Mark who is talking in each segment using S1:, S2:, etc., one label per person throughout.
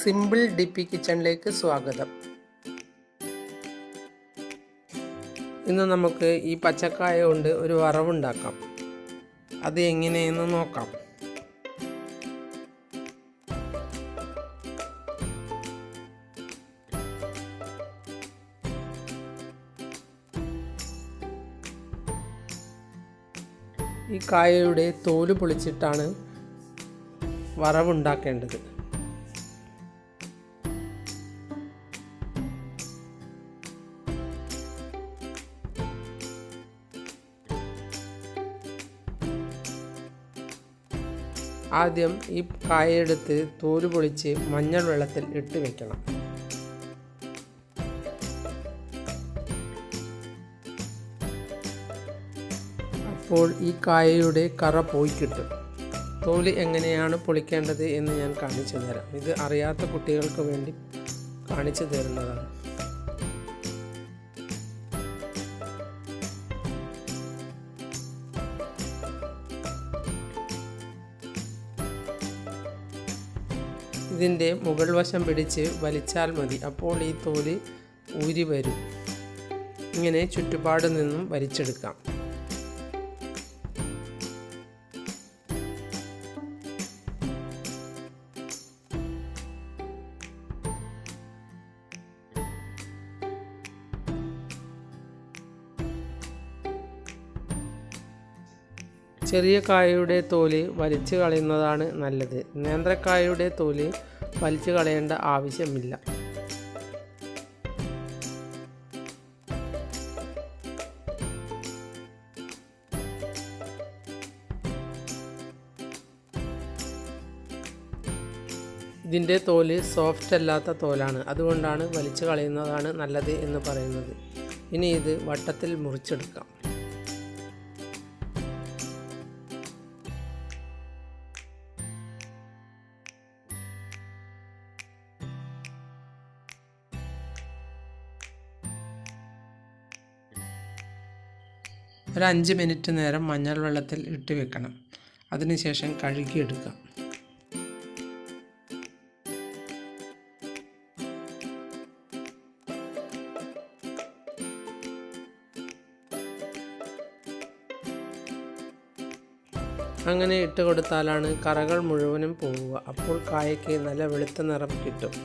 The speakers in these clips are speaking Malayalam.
S1: സിമ്പിൾ ഡിപ്പി കിച്ചണിലേക്ക് സ്വാഗതം. ഇന്ന് നമുക്ക് ഈ പച്ചക്കായ കൊണ്ട് ഒരു വറവുണ്ടാക്കാം. അത് എങ്ങനെയെന്ന് നോക്കാം. ഈ കായയുടെ തോല് പൊളിച്ചിട്ടാണ് വറവുണ്ടാക്കേണ്ടത്. ആദ്യം ഈ കായയെടുത്ത് തോല് പൊളിച്ച് മഞ്ഞൾ വെള്ളത്തിൽ ഇട്ട് വെക്കണം. അപ്പോൾ ഈ കായയുടെ കറ പോയി കിട്ടും. തോല് എങ്ങനെയാണ് പൊളിക്കേണ്ടത് എന്ന് ഞാൻ കാണിച്ചു തരാം. ഇത് അറിയാത്ത കുട്ടികൾക്ക് വേണ്ടി കാണിച്ചു തരുന്നതാണ്. ഇതിൻ്റെ മുകൾ വശം പിടിച്ച് വലിച്ചാൽ മതി. അപ്പോൾ ഈ തോല് ഊരി വരും. ഇങ്ങനെ ചുറ്റുപാട് നിന്നും വലിച്ചെടുക്കാം. ചെറിയ കായയുടെ തോല് വലിച്ചു കളയുന്നതാണ് നല്ലത്. നേന്ത്രക്കായയുടെ തോല് വലിച്ചു കളയേണ്ട ആവശ്യമില്ല. ഇതിൻ്റെ തോല് സോഫ്റ്റ് അല്ലാത്ത തോലാണ്. അതുകൊണ്ടാണ് വലിച്ചു കളയുന്നതാണ് നല്ലത് എന്ന് പറയുന്നത്. ഇനി ഇത് വട്ടത്തിൽ മുറിച്ചെടുക്കാം. ഒരു 5 മിനിറ്റ് നേരം മഞ്ഞൾ വെള്ളത്തിൽ ഇട്ട് വെക്കണം. അതിനുശേഷം കഴുകിയെടുക്കാം. അങ്ങനെ ഇട്ട് കൊടുത്താലാണ് കറകൾ മുഴുവനും പോവുക. അപ്പോൾ കായയ്ക്ക് നല്ല വെളുത്ത നിറം കിട്ടും.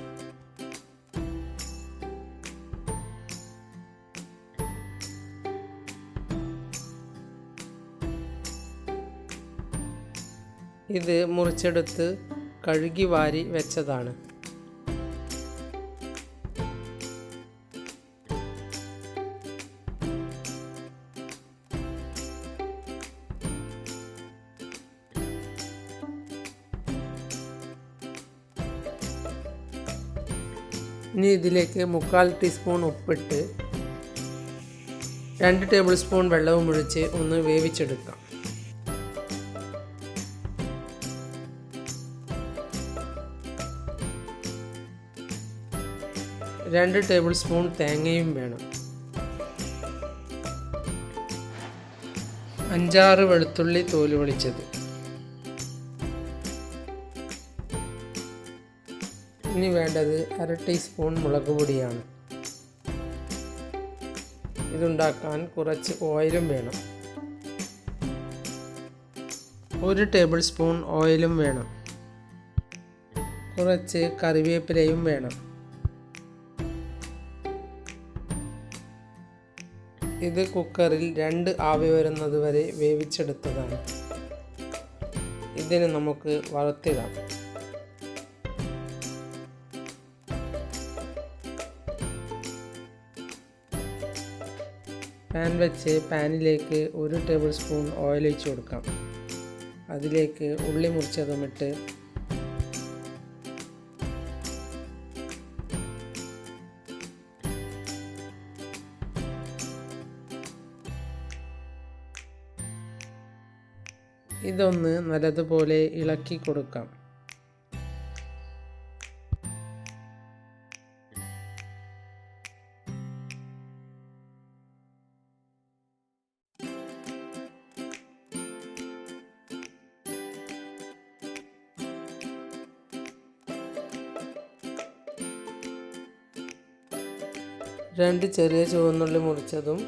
S1: ഇത് മുറിച്ചെടുത്ത് കഴുകി വാരി വെച്ചതാണ്. ഇനി ഇതിലേക്ക് 1/4 ടീസ്പൂൺ ഉപ്പിട്ട് 2 ടേബിൾ സ്പൂൺ വെള്ളവും ഒഴിച്ച് ഒന്ന് വേവിച്ചെടുക്കാം. 2 ടേബിൾ സ്പൂൺ തേങ്ങയും വേണം. 5-6 വെളുത്തുള്ളി തോല് പൊളിച്ചത്. ഇനി വേണ്ടത് 1/2 ടീസ്പൂൺ മുളക് പൊടിയാണ്. ഇതുണ്ടാക്കാൻ കുറച്ച് ഓയിലും വേണം. 1 ടേബിൾ സ്പൂൺ ഓയിലും വേണം. കുറച്ച് കറിവേപ്പിലയും വേണം. ഇത് കുക്കറിൽ 2 ആവി വരുന്നത് വരെ വേവിച്ചെടുത്തതാണ്. ഇതിന് നമുക്ക് വറുത്തിടാം. പാൻ വെച്ച് പാനിലേക്ക് 1 ടേബിൾ സ്പൂൺ ഓയിൽ ഒഴിച്ച് കൊടുക്കാം. അതിലേക്ക് ഉള്ളി മുറിച്ചതുമിട്ട് ഇതൊന്ന് നല്ലതുപോലെ ഇളക്കി കൊടുക്കാം. 2 ചെറിയ ചുവന്നുള്ളി മുറിച്ചതും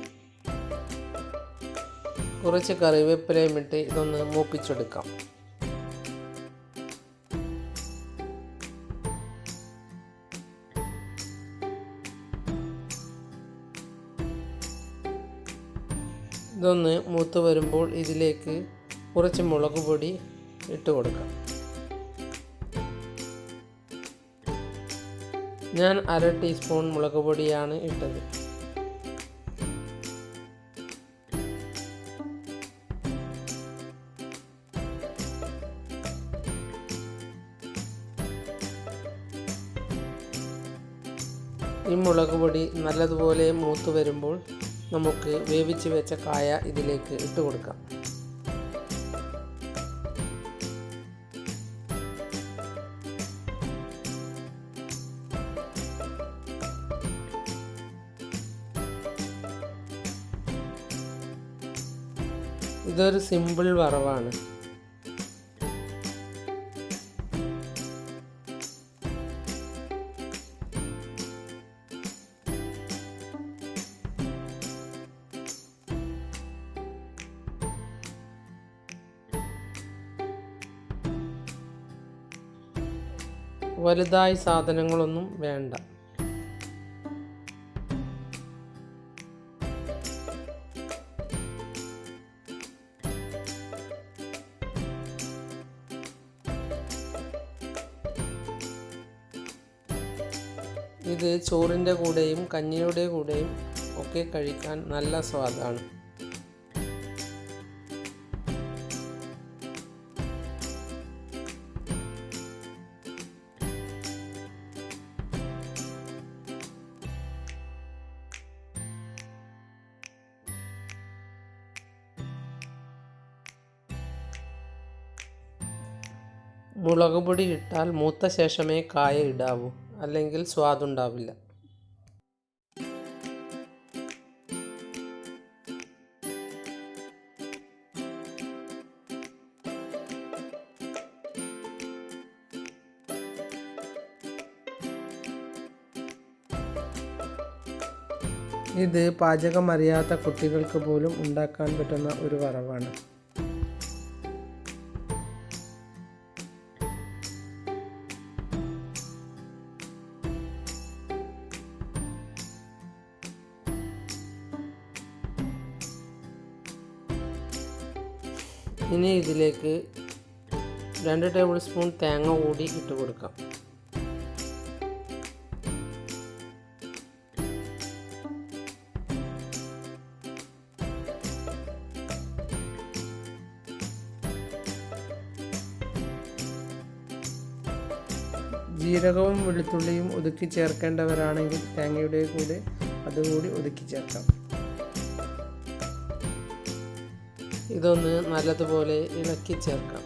S1: കുറച്ച് കറിവേപ്പിലയും ഇട്ട് ഇതൊന്ന് മൂപ്പിച്ചെടുക്കാം. ഇതൊന്ന് മൂത്ത് വരുമ്പോൾ ഇതിലേക്ക് കുറച്ച് മുളക് പൊടി ഇട്ട് കൊടുക്കാം. ഞാൻ 1/2 ടീസ്പൂൺ മുളക് പൊടിയാണ് ഇട്ടത്. ഈ മുളക് പൊടി നല്ലതുപോലെ മൂത്ത് വരുമ്പോൾ നമുക്ക് വേവിച്ച് വെച്ച കായ ഇതിലേക്ക് ഇട്ട് കൊടുക്കാം. ഇതൊരു സിമ്പിൾ വറവാണ്. വലുതായി സാധനങ്ങളൊന്നും വേണ്ട. ഇത് ചോറിൻ്റെ കൂടെയും കഞ്ഞിയുടെ കൂടെയും ഒക്കെ കഴിക്കാൻ നല്ല സ്വാദാണ്. മുളക് പൊടി ഇട്ടാൽ മൂത്ത ശേഷമേ കായ ഇടാവൂ, അല്ലെങ്കിൽ സ്വാദുണ്ടാവില്ല. ഇത് പാചകം അറിയാത്ത കുട്ടികൾക്ക് പോലും ഉണ്ടാക്കാൻ പറ്റുന്ന ഒരു വറവാണ്. ഇനി ഇതിലേക്ക് 2 ടേബിൾ സ്പൂൺ തേങ്ങ കൂടി ഇട്ട് കൊടുക്കാം. ജീരകവും വെളുത്തുള്ളിയും ഒതുക്കി ചേർക്കേണ്ടവരാണെങ്കിൽ തേങ്ങയുടെ കൂടെ അതുകൂടി ഒതുക്കി ചേർക്കാം. ഇതൊന്ന് നല്ലതുപോലെ ഇളക്കി ചേർക്കാം.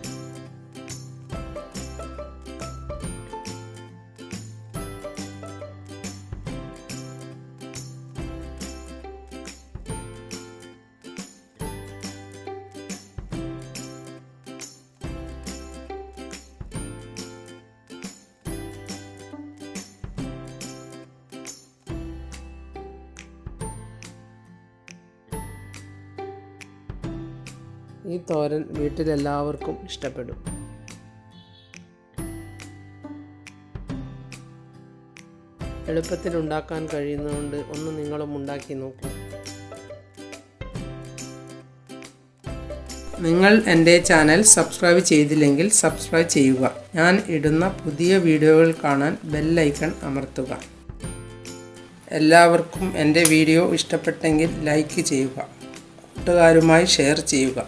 S1: ഈ തോരൻ വീട്ടിലെല്ലാവർക്കും ഇഷ്ടപ്പെടും. എളുപ്പത്തിൽ ഉണ്ടാക്കാൻ കഴിയുന്നതുകൊണ്ട് ഒന്ന് നിങ്ങളും ഉണ്ടാക്കി നോക്കൂ. നിങ്ങൾ എൻ്റെ ചാനൽ സബ്സ്ക്രൈബ് ചെയ്തില്ലെങ്കിൽ സബ്സ്ക്രൈബ് ചെയ്യുക. ഞാൻ ഇടുന്ന പുതിയ വീഡിയോകൾ കാണാൻ ബെൽ ഐക്കൺ അമർത്തുക. എല്ലാവർക്കും എൻ്റെ വീഡിയോ ഇഷ്ടപ്പെട്ടെങ്കിൽ ലൈക്ക് ചെയ്യുക. കൂട്ടുകാരുമായി ഷെയർ ചെയ്യുക.